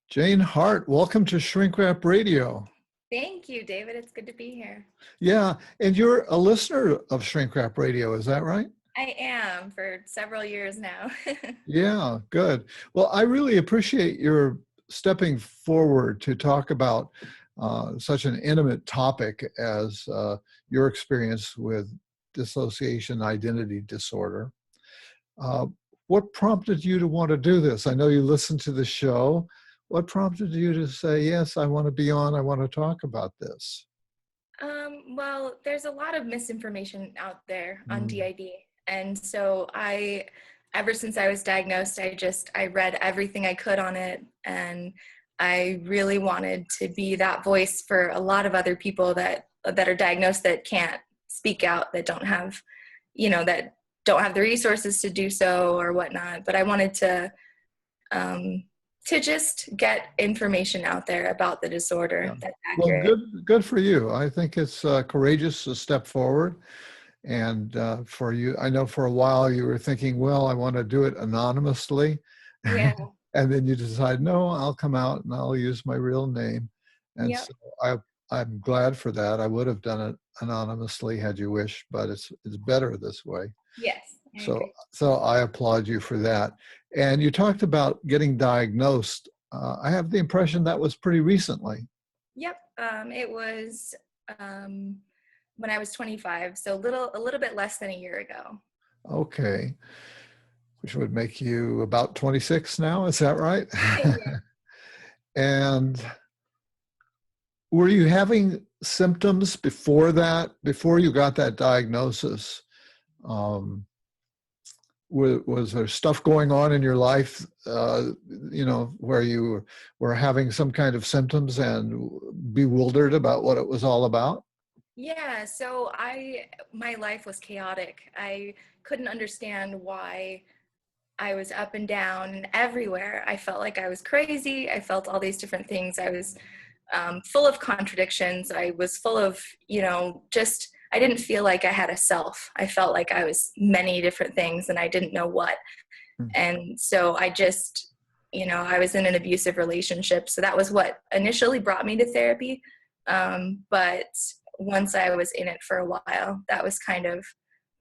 Jane Hart, welcome to Shrink Wrap Radio. Thank you, David. It's good to be here. Yeah, and you're a listener of Shrink Wrap Radio, is that right? I am for several years now. Yeah, good. Well, I really appreciate your stepping forward to talk about such an intimate topic as your experience with dissociation identity disorder. Uh, what prompted you to want to do this? I know you listened to the show. What prompted you to say, yes, I want to be on, I want to talk about this? Well, there's a lot of misinformation out there on Mm. DID. And so ever since I was diagnosed, I read everything I could on it. And I really wanted to be that voice for a lot of other people that are diagnosed that can't speak out, that don't have, that don't have the resources to do so or whatnot. But I wanted to just get information out there about the disorder Yeah. that's Well, accurate. good for you. I think it's courageous to step forward. And for you, I know for a while you were thinking, well, I want to do it anonymously. Yeah. And then you decide, no, I'll come out and I'll use my real name. And Yep. so I'm glad for that. I would have done it anonymously had you wished, but it's better this way. Yes. I So, agree. so I applaud you for that. And you talked about getting diagnosed. I have the impression that was pretty recently. Yep. It was when I was 25, so a little bit less than a year ago. Okay. Which would make you about 26 now, is that right? Yeah. And were you having symptoms before that, before you got that diagnosis? Was there stuff going on in your life, where you were having some kind of symptoms and bewildered about what it was all about? Yeah. So my life was chaotic. I couldn't understand why I was up and down and everywhere. I felt like I was crazy. I felt all these different things. I was full of contradictions. I was full of, I didn't feel like I had a self. I felt like I was many different things and I didn't know what. Hmm. And so I was in an abusive relationship. So that was what initially brought me to therapy. But once I was in it for a while, that was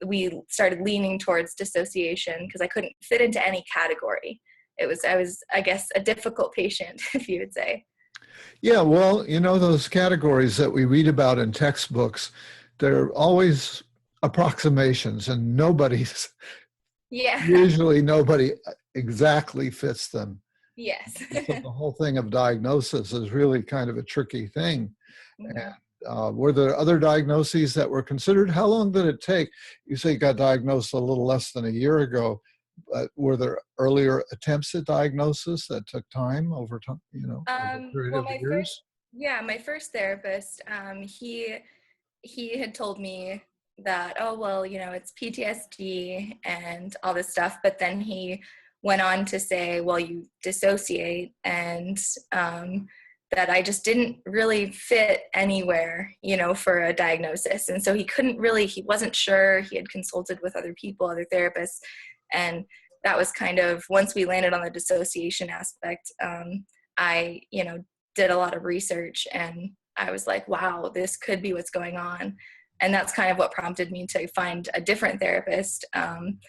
we started leaning towards dissociation because I couldn't fit into any category. I was, I guess, a difficult patient, if you would say. Yeah, well, those categories that we read about in textbooks, they're always approximations and Yeah. usually nobody exactly fits them. Yes. So the whole thing of diagnosis is really kind of a tricky thing. Mhm. And were there other diagnoses that were considered? How long did it take? You say you got diagnosed a little less than a year ago, but were there earlier attempts at diagnosis that took time over time, over a period Well, of years? my first therapist, he had told me that, oh, well, it's PTSD and all this stuff. But then he went on to say, well, you dissociate, and that I just didn't really fit anywhere, for a diagnosis. And so he wasn't sure. He had consulted with other people, other therapists. And that was kind of, once we landed on the dissociation aspect, I, did a lot of research and I was like, wow, this could be what's going on. And that's kind of what prompted me to find a different therapist, one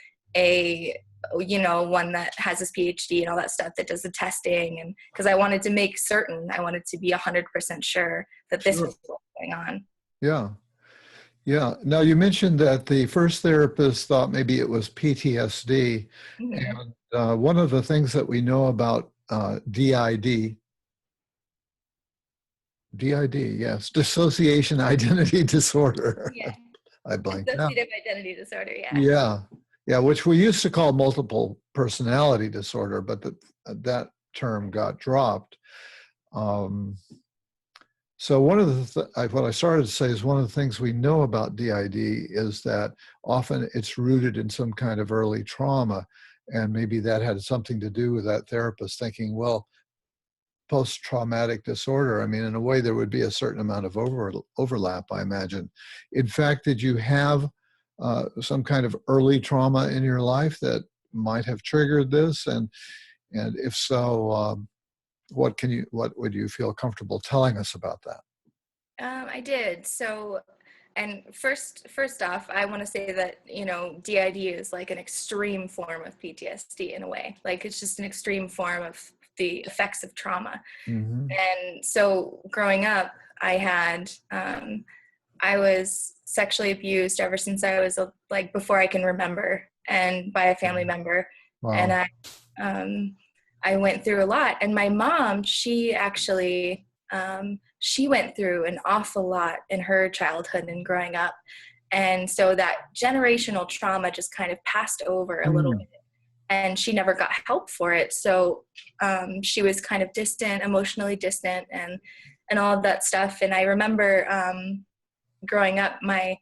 that has his PhD and all that stuff, that does the testing. And because I wanted to make certain, I wanted to be 100% sure that this Sure. was what's going on. Yeah. Yeah. Now you mentioned that the first therapist thought maybe it was PTSD. Mm-hmm. And one of the things that we know about DID, yes, dissociation identity disorder. Yeah. I blanked out. Dissociative identity disorder. Yeah. Yeah. Yeah. Which we used to call multiple personality disorder, but that term got dropped. So one of what I started to say is one of the things we know about DID is that often it's rooted in some kind of early trauma. And maybe that had something to do with that therapist thinking, well, post-traumatic disorder, I mean, in a way, there would be a certain amount of overlap, I imagine. In fact, did you have some kind of early trauma in your life that might have triggered this? And if so, what would you feel comfortable telling us about that? I did. So, and first off, I want to say that, DID is like an extreme form of PTSD in a way. Like it's just an extreme form of the effects of trauma. Hmm. And so growing up, I was sexually abused ever since I was like before I can remember, and by a family member. And Wow. I went through a lot. And my mom, she actually, she went through an awful lot in her childhood and growing up. And so that generational trauma just kind of passed over a little Mm. bit, and she never got help for it. So she was kind of distant, emotionally distant, and all of that stuff. And I remember growing up, my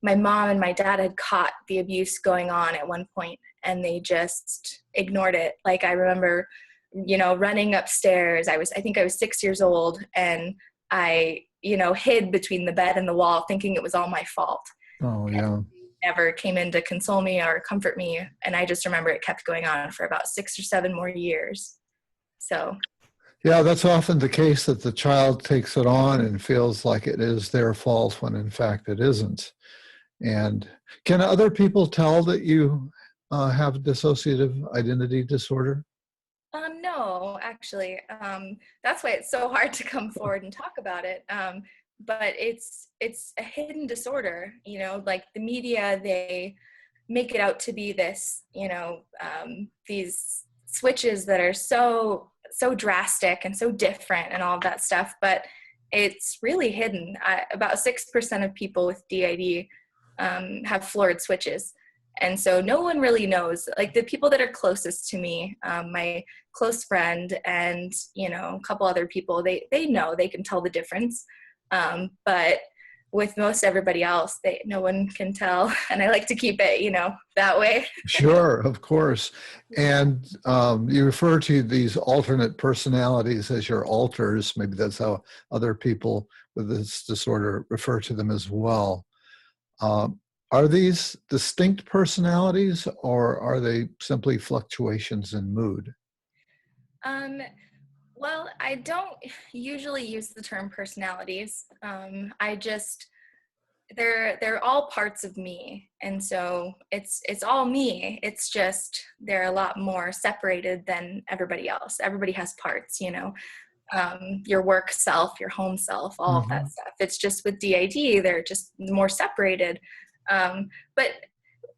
mom and my dad had caught the abuse going on at one point, and they just ignored it. Like I remember, running upstairs. I think I was 6 years old, and I, hid between the bed and the wall thinking it was all my fault. Oh, And yeah. they never came in to console me or comfort me. And I just remember it kept going on for about 6 or 7 more years. So Yeah, that's often the case, that the child takes it on and feels like it is their fault when in fact it isn't. And can other people tell that you have dissociative identity disorder? no, actually, that's why it's so hard to come forward and talk about it. But it's a hidden disorder. Like the media, they make it out to be this, these switches that are so drastic and so different and all of that stuff. But it's really hidden. About 6% of people with DID have florid switches. And so no one really knows. Like the people that are closest to me, my close friend and, a couple other people, they know, they can tell the difference. But with most everybody else, no one can tell. And I like to keep it, that way. Sure, of course. And you refer to these alternate personalities as your alters. Maybe that's how other people with this disorder refer to them as well. Um, are these distinct personalities, or are they simply fluctuations in mood? Um, well, I don't usually use the term personalities. They're all parts of me, and so it's all me. It's just they're a lot more separated than everybody else. Everybody has parts, your work self, your home self, all of that Hmm. stuff. It's just with DID, they're just more separated. But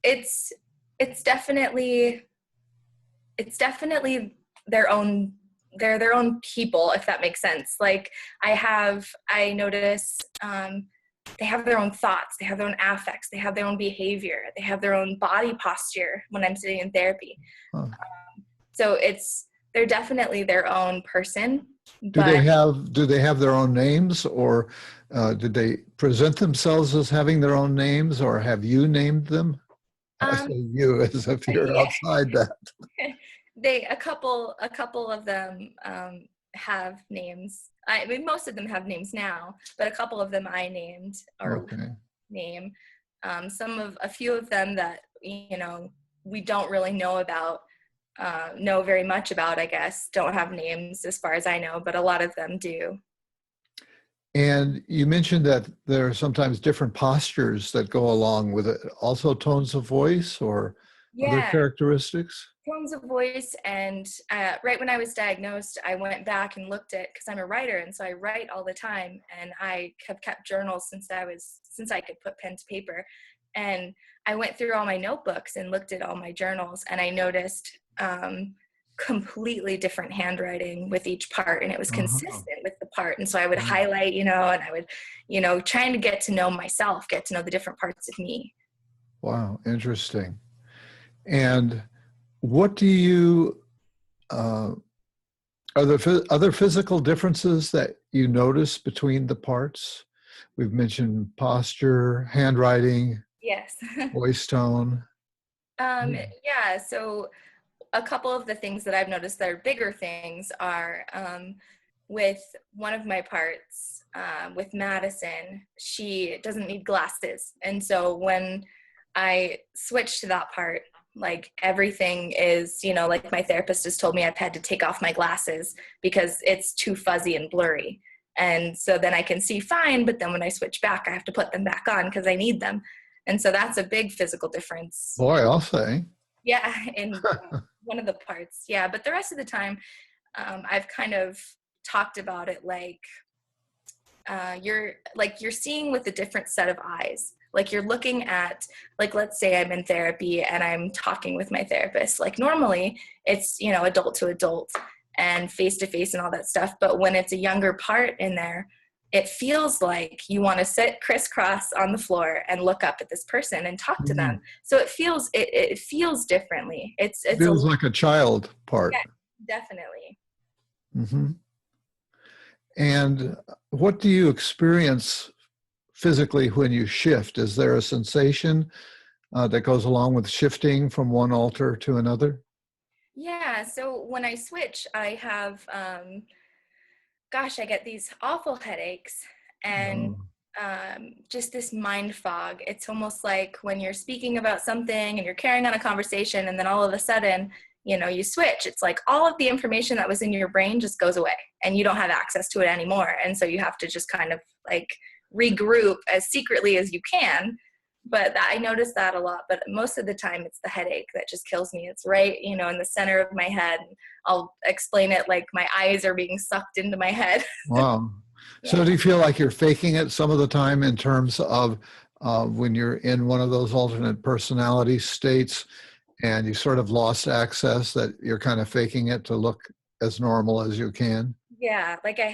it's it's definitely it's definitely their own they're their own people, if that makes sense. Like I notice they have their own thoughts, they have their own affects, they have their own behavior, they have their own body posture when I'm sitting in therapy. Huh. So they're definitely their own person. Do they But have their own names, or did they present themselves as having their own names, or have you named them? I um say you as if you're yeah, outside that. a couple of them have names. I mean, most of them have names now, but a couple of them I named or Okay. name. A few of them that we don't really know very much about, I guess, don't have names as far as I know, but a lot of them do. And you mentioned that there are sometimes different postures that go along with it. Also, tones of voice or other Yeah, characteristics? tones of voice. And right when I was diagnosed, I went back and looked at, because I'm a writer, and so I write all the time, and I have kept journals since I could put pen to paper. And I went through all my notebooks and looked at all my journals, and I noticed completely different handwriting with each part, and it was Uh-huh. consistent with the part. And so I would Wow. highlight, and I would, trying to get to know myself, get to know the different parts of me. Wow, interesting. And what do you, uh, are there other physical differences that you notice between the parts? We've mentioned posture, handwriting, Yes. voice tone. Yeah, so a couple of the things that I've noticed that are bigger things are with one of my parts, with Madison, she doesn't need glasses. And so when I switched to that part, Like everything is, you know, like my therapist has told me I've had to take off my glasses because it's too fuzzy and blurry. And so then I can see fine, but then when I switch back, I have to put them back on because I need them. And so that's a big physical difference. Boy, I'll say. Yeah, in one of the parts. Yeah, but the rest of the time, I've kind of talked about it like you're seeing with a different set of eyes. Like you're looking at, like, let's say I'm in therapy and I'm talking with my therapist. Like normally it's, you know, adult to adult and face to face and all that stuff. But when it's a younger part in there, it feels like you want to sit crisscross on the floor and look up at this person and talk to them. So it feels differently. It's Feels like a child part. Yeah, definitely. Mm-hmm. And what do you experience physically when you shift? Is there a sensation that goes along with shifting from one alter to another? Yeah, so when I switch, I have, I get these awful headaches and just this mind fog. It's almost like when you're speaking about something and you're carrying on a conversation and then all of a sudden, you know, you switch. It's like all of the information that was in your brain just goes away and you don't have access to it anymore. And so you have to just kind of like regroup as secretly as you can. But I notice that a lot, but most of the time it's the headache that just kills me. It's right, you know, in the center of my head. I'll explain it like my eyes are being sucked into my head. Wow. So Yeah. do you feel like you're faking it some of the time in terms of when you're in one of those alternate personality states and you sort of lost access, that you're kind of faking it to look as normal as you can? Yeah, like I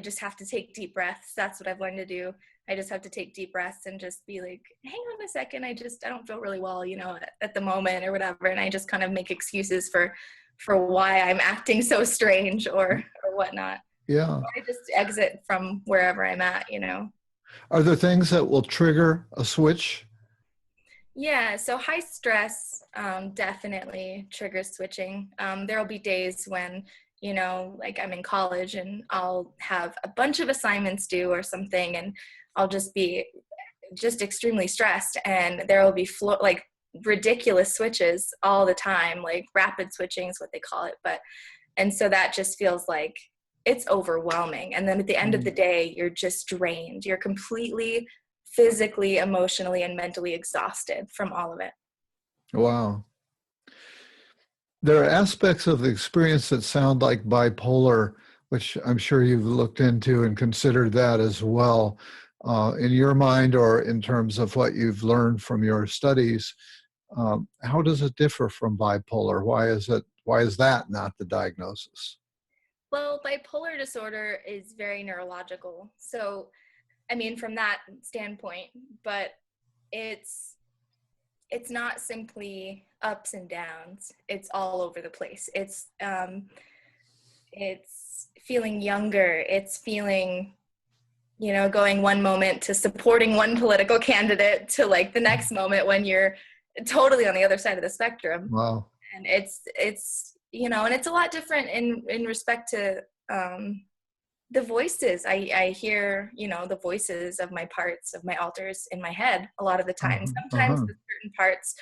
just have to take deep breaths. That's what I've learned to do. I just have to take deep breaths and just be like, hang on a second. I don't feel really well, you know, at the moment or whatever. And I just kind of make excuses for why I'm acting so strange or whatnot. Yeah. Or I just exit from wherever I'm at, you know. Are there things that will trigger a switch? Yeah, so high stress definitely triggers switching. There'll be days when, you know, like I'm in college and I'll have a bunch of assignments due or something, and I'll just be just extremely stressed, and there will be like ridiculous switches all the time, like rapid switching is what they call it. And so that just feels like it's overwhelming. And then at the end of the day, you're just drained. You're completely physically, emotionally, and mentally exhausted from all of it. Wow. There are aspects of the experience that sound like bipolar, which I'm sure you've looked into and considered that as well. In your mind, or in terms of what you've learned from your studies, how does it differ from bipolar? Why is that not the diagnosis? Well, bipolar disorder is very neurological. So, I mean, from that standpoint, but it's not simply ups and downs. It's all over the place. It's feeling younger. It's feeling, you know, going one moment to supporting one political candidate to like the next moment when you're totally on the other side of the spectrum. Wow. And it's you know, and it's a lot different in respect to the voices. I hear, you know, the voices of my parts of my alters in my head a lot of the time. Sometimes with certain parts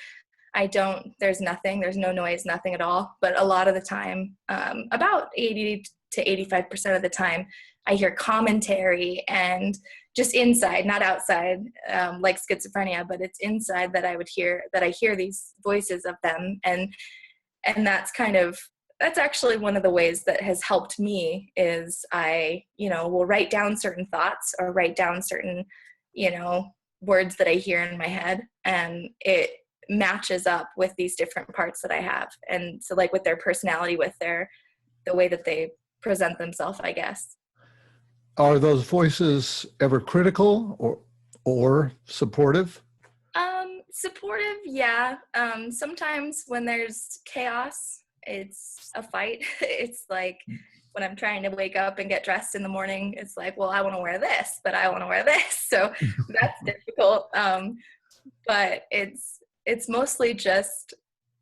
there's no noise, nothing at all. But a lot of the time, about 80 to 85% of the time, I hear commentary and just inside, not outside, like schizophrenia, but it's inside that I hear these voices of them. And that's actually one of the ways that has helped me is I, you know, will write down certain thoughts or write down certain, you know, words that I hear in my head, and it matches up with these different parts that I have. And so like with their personality, with the way that they present themselves, I guess. Are those voices ever critical or supportive? Supportive, yeah. Sometimes when there's chaos, it's a fight. It's like when I'm trying to wake up and get dressed in the morning, it's like, well, I want to wear this, but I want to wear this. So that's difficult. But it's mostly just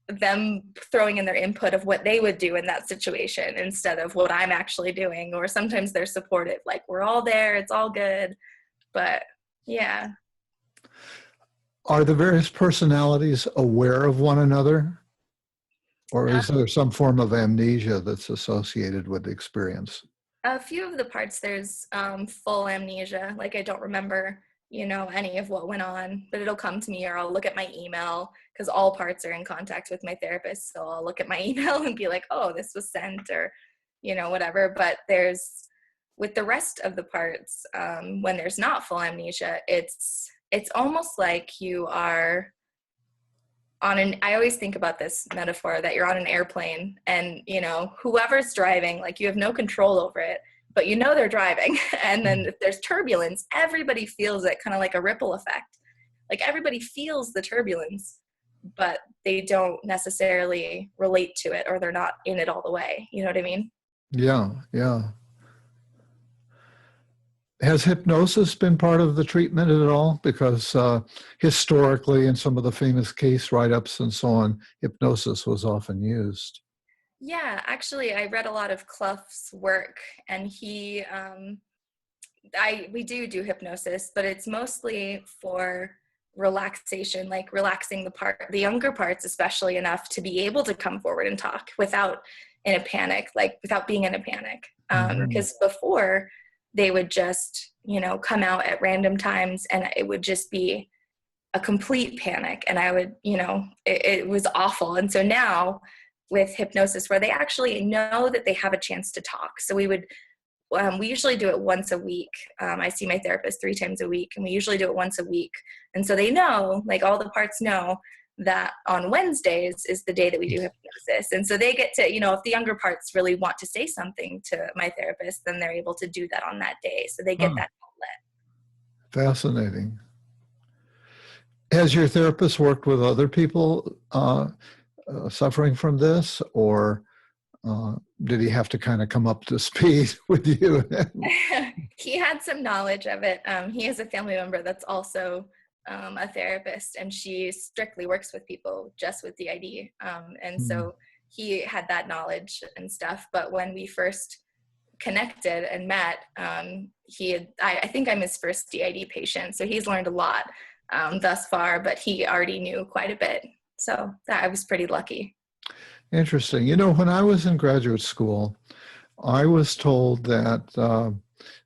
them throwing in their input of what they would do in that situation instead of what I'm actually doing. Or sometimes they're supportive, like we're all there, it's all good. But yeah. Are the various personalities aware of one another, or is there some form of amnesia that's associated with the experience? A few of the parts, there's full amnesia. Like I don't remember, any of what went on, but it'll come to me, or I'll look at my email, because all parts are in contact with my therapist. So I'll look at my email and be like, oh, this was sent, or, whatever. But with the rest of the parts, when there's not full amnesia, it's almost like you are I always think about this metaphor that you're on an airplane and, whoever's driving, like you have no control over it, but they're driving. And then if there's turbulence, everybody feels it, kind of like a ripple effect. Like everybody feels the turbulence, but they don't necessarily relate to it, or they're not in it all the way. You know what I mean? Yeah, yeah. Has hypnosis been part of the treatment at all? Because historically, in some of the famous case write-ups and so on, hypnosis was often used. Yeah, actually, I read a lot of Clough's work, and we do hypnosis, but it's mostly for relaxation, like relaxing the younger parts, especially enough to be able to come forward and talk without being in a panic. Because before, they would just, come out at random times, and it would just be a complete panic. And I would, it was awful. And so now with hypnosis, where they actually know that they have a chance to talk. So we usually do it once a week. I see my therapist 3 times a week, and we usually do it once a week. And so they know, like all the parts know, that on Wednesdays is the day that we do hypnosis. And so they get to, if the younger parts really want to say something to my therapist, then they're able to do that on that day. So they get that outlet. Fascinating. Has your therapist worked with other people suffering from this, or did he have to kind of come up to speed with you? He had some knowledge of it. He has a family member that's also a therapist, and she strictly works with people just with DID. And so he had that knowledge and stuff. But when we first connected and met, I think I'm his first DID patient. So he's learned a lot thus far, but he already knew quite a bit. So I was pretty lucky. Interesting. When I was in graduate school, I was told that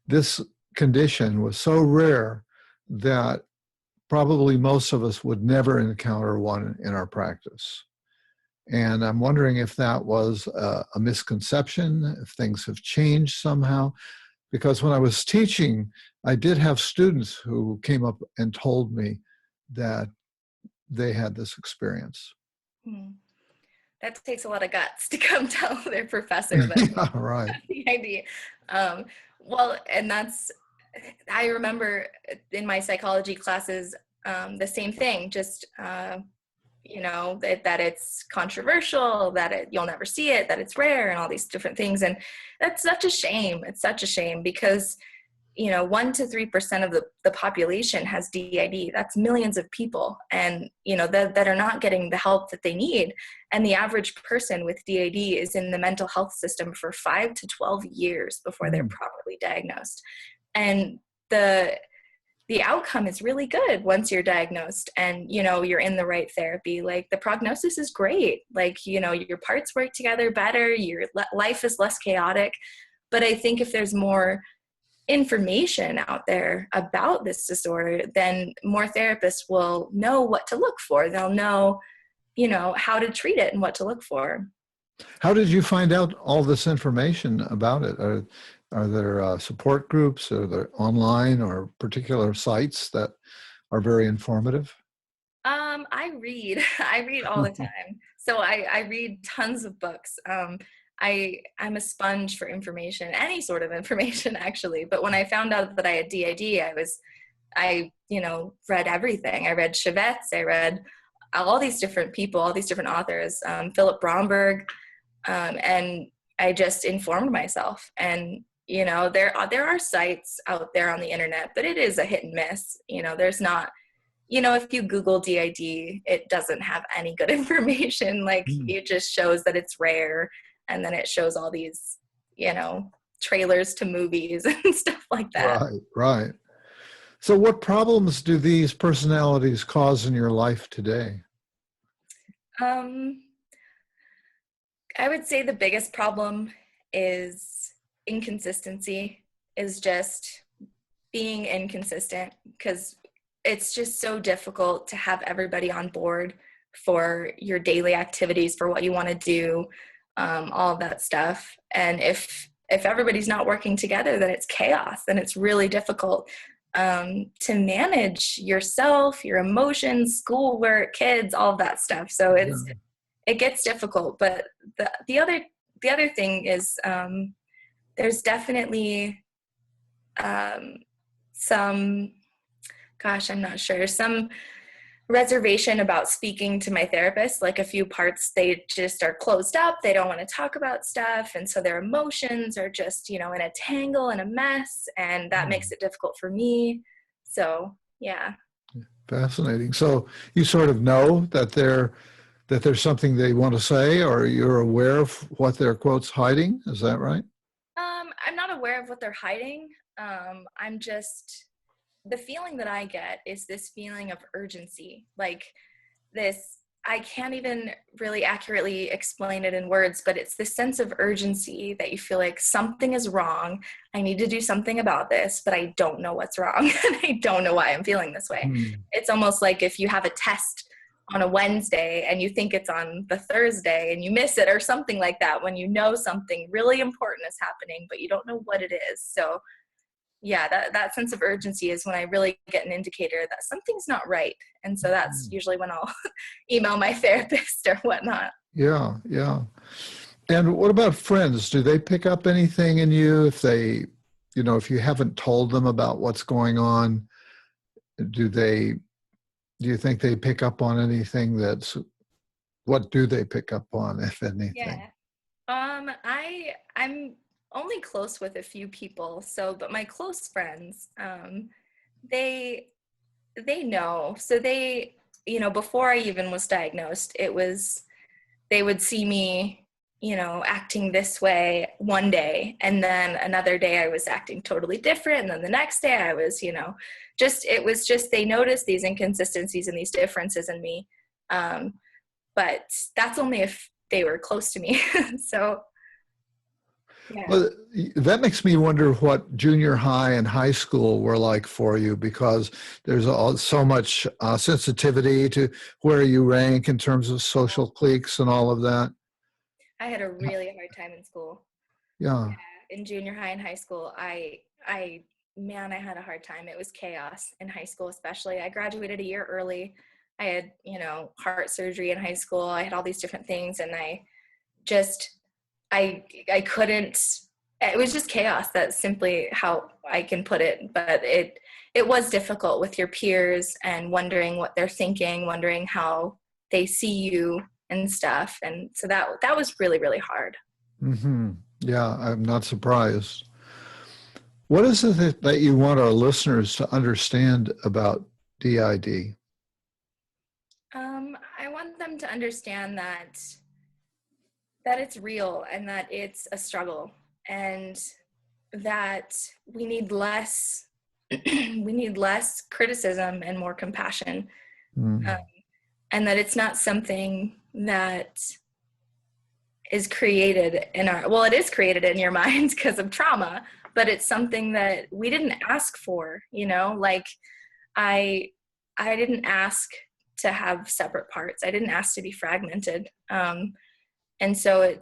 this condition was so rare that probably most of us would never encounter one in our practice. And I'm wondering if that was a misconception, if things have changed somehow. Because when I was teaching, I did have students who came up and told me that they had this experience. That takes a lot of guts to come tell their professor that. Yeah, right. The idea. Well, and I remember in my psychology classes, the same thing, just, that it's controversial, that you'll never see it, that it's rare, and all these different things. And that's such a shame. It's such a shame because, 1 to 3% of the population has DID. That's millions of people, and, that are not getting the help that they need. And the average person with DID is in the mental health system for 5 to 12 years before they're properly diagnosed. And the outcome is really good once you're diagnosed and, you're in the right therapy. Like the prognosis is great. Like, your parts work together better. Your life is less chaotic. But I think if there's more information out there about this disorder, then more therapists will know what to look for. They'll know, how to treat it and what to look for. How did you find out all this information about it? Are there support groups? Are there online or particular sites that are very informative? I read. I read all the time. So I read tons of books. I'm a sponge for information, any sort of information actually. But when I found out that I had DID, I read everything. I read Chavetz, I read all these different people, all these different authors, Philip Bromberg, and I just informed myself. And there are sites out there on the internet, but it is a hit and miss. There's not. If you Google DID, it doesn't have any good information. Like it just shows that it's rare. And then it shows all these, trailers to movies and stuff like that. Right. So what problems do these personalities cause in your life today? Um, I would say the biggest problem is inconsistency, is just being inconsistent, because it's just so difficult to have everybody on board for your daily activities, for what you want to do, all of that stuff. And if everybody's not working together, then it's chaos, and it's really difficult to manage yourself, your emotions, schoolwork, kids, all of that stuff. So it gets difficult. But the other thing is, there's definitely some, gosh, I'm not sure, some reservation about speaking to my therapist. Like, a few parts, they just are closed up. They don't want to talk about stuff. And so their emotions are just, in a tangle and a mess. And that makes it difficult for me. So, yeah. Fascinating. So you sort of know that there's something they want to say, or you're aware of what they're, quotes, hiding. Is that right? I'm not aware of what they're hiding. I'm just, the feeling that I get is this feeling of urgency. Like this, I can't even really accurately explain it in words, but it's this sense of urgency that you feel like something is wrong. I need to do something about this, but I don't know what's wrong. And I don't know why I'm feeling this way. It's almost like if you have a test on a Wednesday and you think it's on the Thursday and you miss it, or something like that, when you know something really important is happening, but you don't know what it is. So yeah, that sense of urgency is when I really get an indicator that something's not right. And so that's usually when I'll email my therapist or whatnot. Yeah, yeah. And what about friends? Do they pick up anything in you if they, if you haven't told them about what's going on? Do you think they pick up on anything what do they pick up on, if anything? Yeah. I'm only close with a few people, but my close friends, they know. So they, before I even was diagnosed, they would see me, acting this way one day, and then another day I was acting totally different, and then the next day I was, they noticed these inconsistencies and these differences in me. But that's only if they were close to me. So yeah. Well, that makes me wonder what junior high and high school were like for you, because there's so much sensitivity to where you rank in terms of social cliques and all of that. I had a really hard time in school. Yeah. In junior high and high school, man, I had a hard time. It was chaos in high school, especially. I graduated a year early. I had, heart surgery in high school. I had all these different things, and I couldn't, it was just chaos. That's simply how I can put it. But it was difficult with your peers and wondering what they're thinking, wondering how they see you and stuff. And so that was really, really hard. Mm-hmm. Yeah, I'm not surprised. What is it that you want our listeners to understand about DID? I want them to understand that it's real, and that it's a struggle, and that we need less criticism and more compassion. And that it's not something that is created it is created in your mind because of trauma, but it's something that we didn't ask for, like I didn't ask to have separate parts. I didn't ask to be fragmented. And so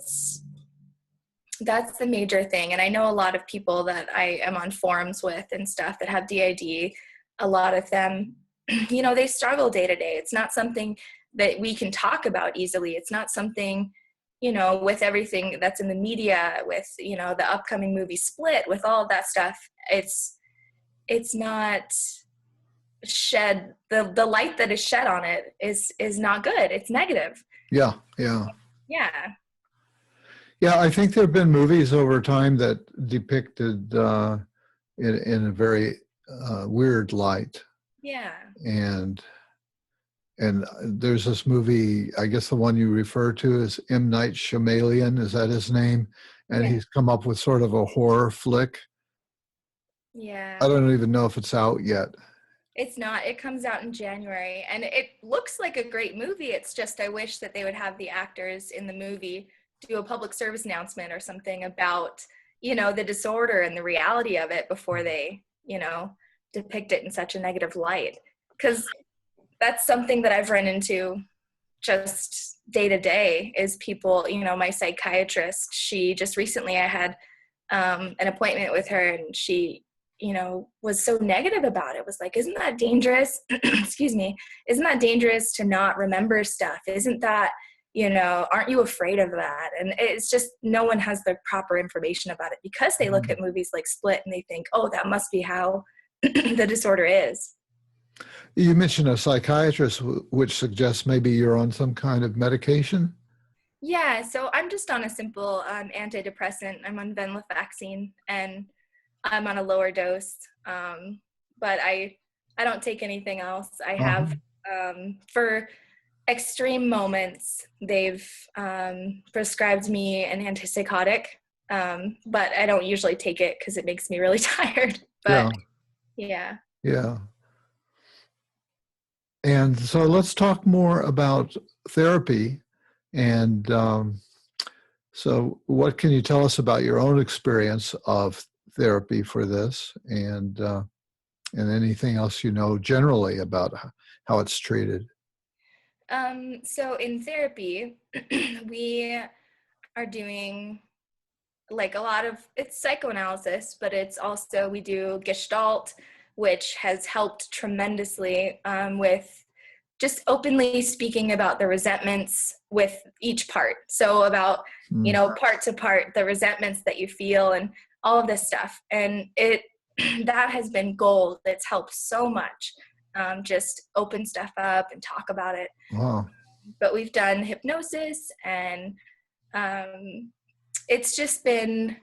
that's the major thing. And I know a lot of people that I am on forums with and stuff that have DID, a lot of them, they struggle day to day. It's not something that we can talk about easily. It's not something, with everything that's in the media, with, the upcoming movie Split, with all of that stuff, it's not shed, the light that is shed on it is not good. It's negative. Yeah. Yeah, I think there have been movies over time that depicted in a very weird light. Yeah. And there's this movie, I guess the one you refer to is M. Night Shyamalan, is that his name? And he's come up with sort of a horror flick. I Yeah. don't even know if it's out yet. It's not. It comes out in January, and it looks like a great movie. It's just I wish that they would have the actors in the movie do a public service announcement or something about, the disorder and the reality of it before they, depict it in such a negative light. Because that's something that I've run into just day to day is people, my psychiatrist, she just recently, I had an appointment with her, and she, was so negative about it, was like, isn't that dangerous? Excuse me. Isn't that dangerous to not remember stuff? Isn't that, aren't you afraid of that? And it's just, no one has the proper information about it because they look at movies like Split and they think, oh, that must be how the disorder is. You mentioned a psychiatrist, which suggests maybe you're on some kind of medication. Yeah, so I'm just on a simple antidepressant. I'm on venlafaxine, and I'm on a lower dose. But I don't take anything else. I Uh-huh. have for extreme moments, they've prescribed me an antipsychotic, but I don't usually take it because it makes me really tired. Yeah, But yeah. yeah. And so let's talk more about therapy. And so, what can you tell us about your own experience of therapy for this, and anything else you know generally about how it's treated? So in therapy, we are doing like a lot of, it's psychoanalysis, but it's also, we do Gestalt, which has helped tremendously with just openly speaking about the resentments with each part. So about, Mm. part to part, the resentments that you feel and all of this stuff. And that has been gold. It's helped so much. Just open stuff up and talk about it. Wow. But we've done hypnosis, and um, it's just been,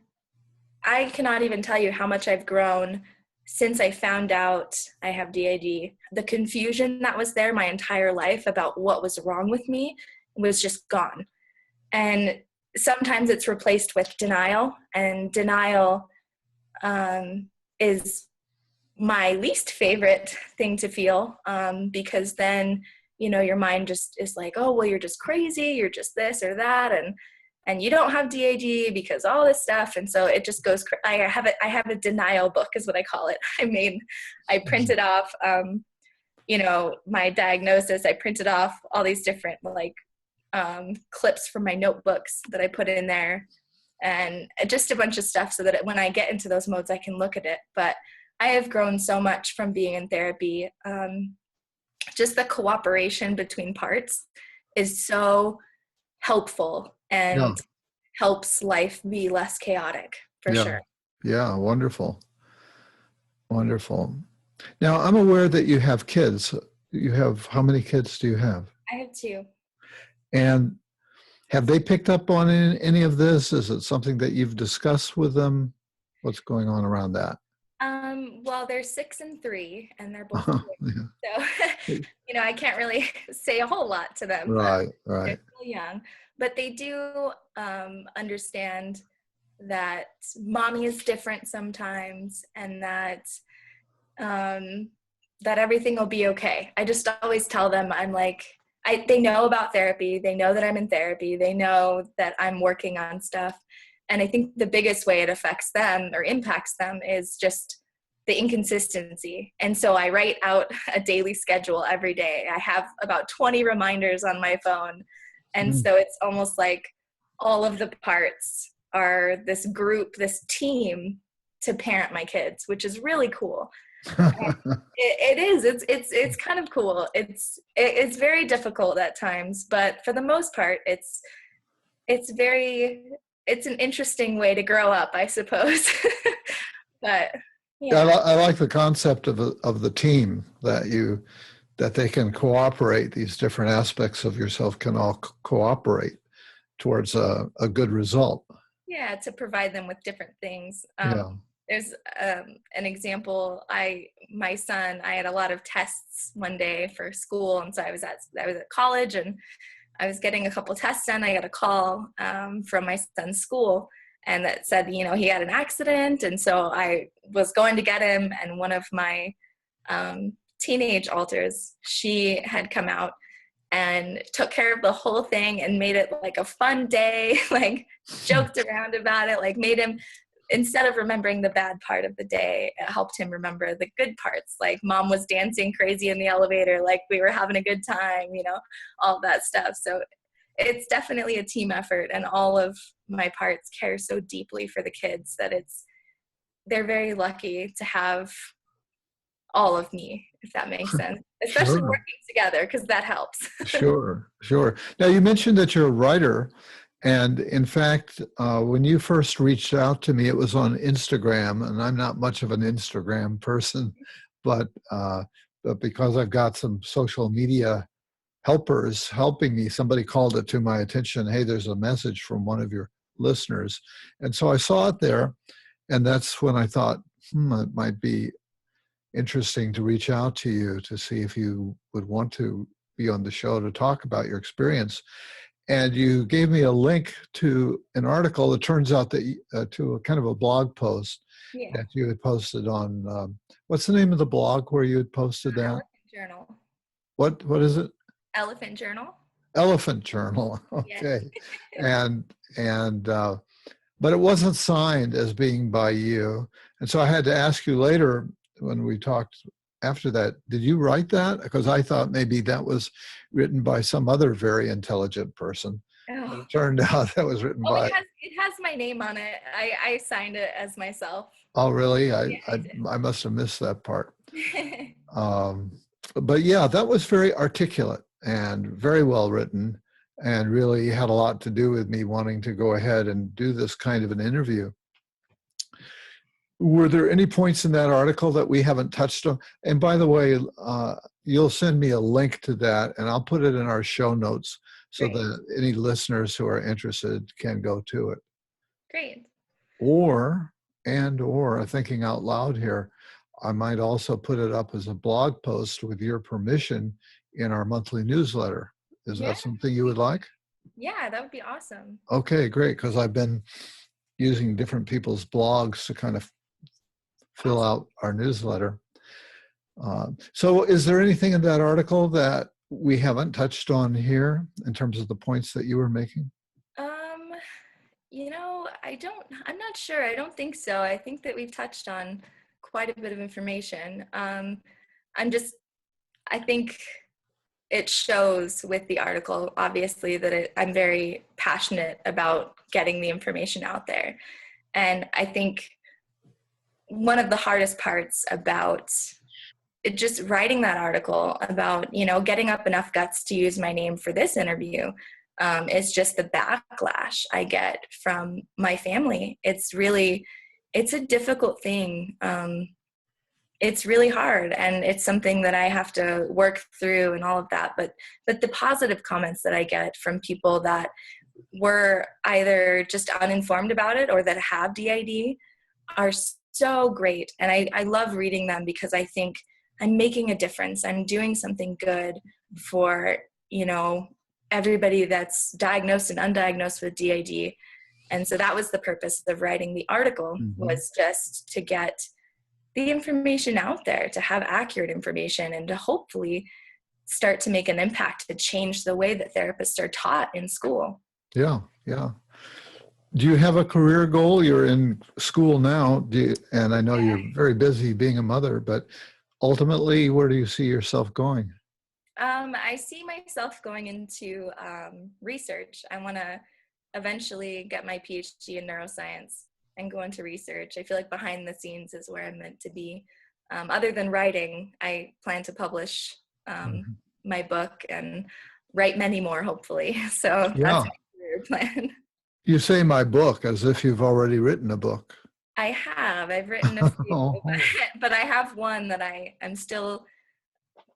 I cannot even tell you how much I've grown since I found out I have DID. The confusion that was there my entire life about what was wrong with me was just gone. And sometimes it's replaced with denial, and denial is my least favorite thing to feel, because then, your mind just is like, oh, well, you're just crazy, you're just this or that, and you don't have DAD because all this stuff. And so it just goes, I have a denial book is what I call it. I printed off, my diagnosis. I printed off all these different clips from my notebooks that I put in there, and just a bunch of stuff so that when I get into those modes, I can look at it. But I have grown so much from being in therapy. Just the cooperation between parts is so helpful Yeah. and helps life be less chaotic, for Yeah. sure. Yeah. Wonderful. Wonderful. Now, I'm aware that you have kids. You have, how many kids do you have? I have two. And have they picked up on any of this? Is it something that you've discussed with them? What's going on around that? Well, they're 6 and 3, and they're both Uh-huh. twins. So, Yeah. I can't really say a whole lot to them. Right, They're right. still young, but they do understand that mommy is different sometimes, and um, that everything will be okay. I just always tell them, I'm like, they know about therapy. They know that I'm in therapy. They know that I'm working on stuff. And I think the biggest way it affects them or impacts them is just the inconsistency. And so I write out a daily schedule every day. I have about 20 reminders on my phone. And Mm. so it's almost like all of the parts are this group, this team to parent my kids, which is really cool. It is. It's kind of cool. It's very difficult at times, but for the most part, it's an interesting way to grow up, I suppose. But Yeah, yeah, I like the concept of the team that they can cooperate. These different aspects of yourself can all cooperate towards a good result. yeah, to provide them with different things. Yeah. There's an example. My son, I had a lot of tests one day for school, and so I was at college, and I was getting a couple tests done. I got a call from my son's school, and that said, you know, he had an accident. And so I was going to get him, and one of my teenage alters, she had come out and took care of the whole thing and made it like a fun day, like joked around about it, like made him, instead of remembering the bad part of the day, it helped him remember the good parts. Like mom was dancing crazy in the elevator, like we were having a good time, you know, all that stuff. So it's definitely a team effort, and all of my parts care so deeply for the kids that they're very lucky to have all of me, if that makes sense, especially Sure. working together, because that helps. Sure, sure. Now, you mentioned that you're a writer, and in fact, when you first reached out to me, it was on Instagram, and I'm not much of an Instagram person, but, but because I've got some social media helpers helping me, somebody called it to my attention, hey, there's a message from one of your listeners. And so I saw it there, and that's when I thought, it might be interesting to reach out to you to see if you would want to be on the show to talk about your experience. And you gave me a link to an article. It turns out that to a kind of a blog post that you had posted on, what's the name of the blog where you had posted that? Elephant Journal. What is it? Elephant Journal. Elephant Journal. Okay. Yeah. and but it wasn't signed as being by you. And so I had to ask you later when we talked after that, did you write that? Because I thought maybe that was written by some other very intelligent person. But Oh. it turned out that was written by... It has my name on it. I signed it as myself. Oh, really? Yeah, I must have missed that part. I But yeah, that was very articulate and very well written, and really had a lot to do with me wanting to go ahead and do this kind of an interview. Were there any points in that article that we haven't touched on? And by the way, you'll send me a link to that, and I'll put it in our show notes so Great. that any listeners who are interested can go to it. Great. Or thinking out loud here, I might also put it up as a blog post with your permission in our monthly newsletter. Is that something you would like? Yeah, that would be awesome. Okay, great, because I've been using different people's blogs to kind of fill out our newsletter. So is there anything in that article that we haven't touched on here in terms of the points that you were making? You know, I'm not sure. I don't think so. I think that we've touched on quite a bit of information. I think it shows with the article, obviously, that I'm very passionate about getting the information out there. And I think one of the hardest parts about just writing that article about, you know, getting up enough guts to use my name for this interview is just the backlash I get from my family. It's a difficult thing. It's really hard, and it's something that I have to work through and all of that. But the positive comments that I get from people that were either just uninformed about it or that have DID are so great. And I love reading them because I think I'm making a difference. I'm doing something good for, you know, everybody that's diagnosed and undiagnosed with DID. And so that was the purpose of writing the article, was just to get the information out there, to have accurate information, and to hopefully start to make an impact to change the way that therapists are taught in school. Yeah. Do you have a career goal? You're in school now, and I know you're very busy being a mother, but ultimately, where do you see yourself going? I see myself going into research. I want to eventually get my PhD in neuroscience and go into research. I feel like behind the scenes is where I'm meant to be. Other than writing, I plan to publish my book and write many more, hopefully. So that's my career plan. You say my book as if you've already written a book. I have. I've written a few, but I have one that I'm still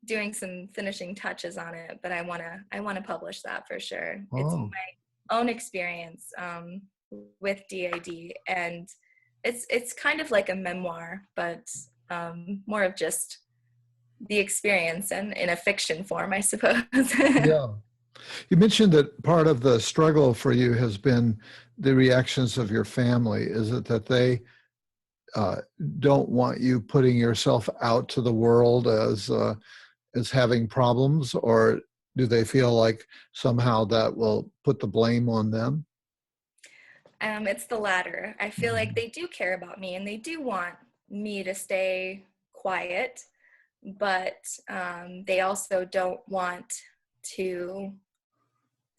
doing some finishing touches on it, but I want to publish that for sure. It's my own experience with DID, and it's kind of like a memoir, but more of just the experience and in a fiction form, I suppose. You mentioned that part of the struggle for you has been the reactions of your family. Is it that they uh, don't want you putting yourself out to the world as having problems, or do they feel like somehow that will put the blame on them? It's the latter. I feel like Mhm. they do care about me and they do want me to stay quiet, but they also don't want to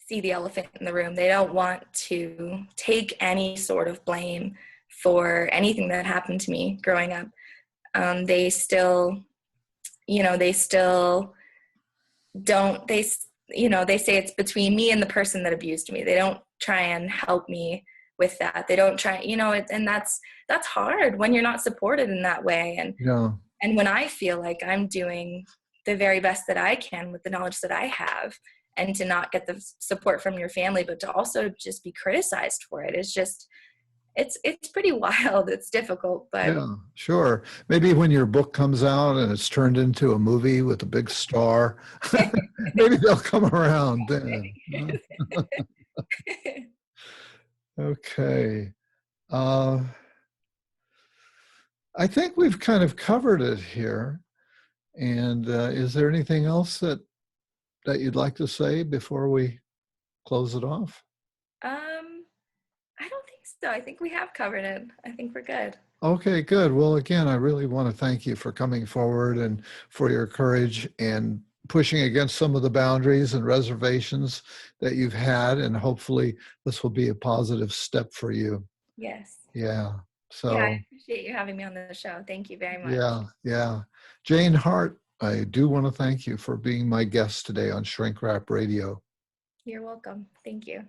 see the elephant in the room. They don't want to take any sort of blame for anything that happened to me growing up. They still, they still don't, they say it's between me and the person that abused me. They don't try and help me with that. They don't try, and that's hard when you're not supported in that way. Yeah. And when I feel like I'm doing the very best that I can with the knowledge that I have, and to not get the support from your family, but to also just be criticized for it, is just, it's pretty wild. It's difficult, but Yeah, sure. Maybe when your book comes out and it's turned into a movie with a big star, maybe they'll come around then. Okay. Uh, I think we've kind of covered it here. And is there anything else that you'd like to say before we close it off? um, I don't think so. I think we have covered it. I think we're good. Okay, good. Well, again, I really want to thank you for coming forward and for your courage and pushing against some of the boundaries and reservations that you've had. And hopefully this will be a positive step for you. Yes. Yeah. Yeah, I So, appreciate you having me on the show. Thank you very much. yeah, yeah. Jane Hart, I do want to thank you for being my guest today on Shrink Rap Radio. You're welcome. Thank you.